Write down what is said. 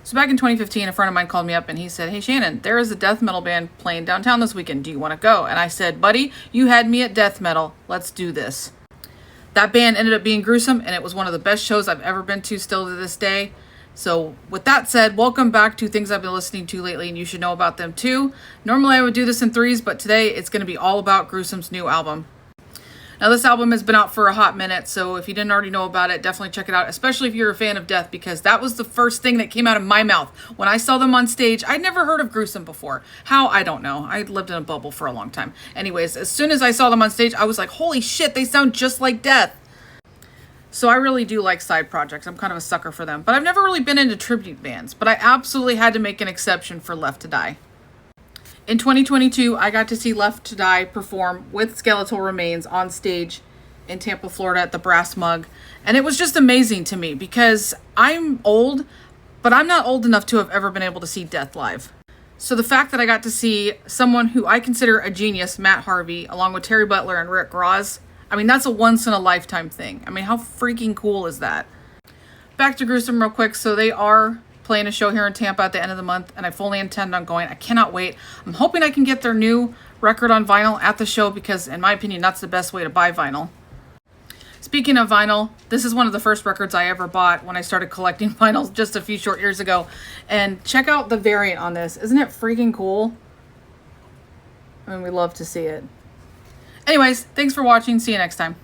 So back in 2015, a friend of mine called me up and he said, "Hey Shannon, there is a death metal band playing downtown this weekend. Do you want to go?" And I said, "Buddy, you had me at death metal. Let's do this." That band ended up being Gruesome, and it was one of the best shows I've ever been to still to this day. So with that said, welcome back to things I've been listening to lately, and you should know about them too. Normally I would do this in threes, but today it's going to be all about Gruesome's new album. Now, this album has been out for a hot minute, so if you didn't already know about it, definitely check it out, especially if you're a fan of death, because that was the first thing that came out of my mouth. When I saw them on stage, I'd never heard of Gruesome before. How? I don't know. I lived in a bubble for a long time. Anyways, as soon as I saw them on stage, I was like, holy shit, they sound just like death. So I really do like side projects. I'm kind of a sucker for them. But I've never really been into tribute bands, but I absolutely had to make an exception for Left to Die. In 2022, I got to see Left to Die perform with skeletal remains on stage in Tampa, Florida at the Brass Mug. And it was just amazing to me because I'm old, but I'm not old enough to have ever been able to see death live. So the fact that I got to see someone who I consider a genius, Matt Harvey, along with Terry Butler and Rick Ross, I mean, that's a once-in-a-lifetime thing. I mean, how freaking cool is that? Back to Gruesome real quick. So they are playing a show here in Tampa at the end of the month, and I fully intend on going. I cannot wait. I'm hoping I can get their new record on vinyl at the show because, in my opinion, that's the best way to buy vinyl. Speaking of vinyl, this is one of the first records I ever bought when I started collecting vinyls just a few short years ago. And check out the variant on this. Isn't it freaking cool? I mean, we love to see it. Anyways, thanks for watching. See you next time.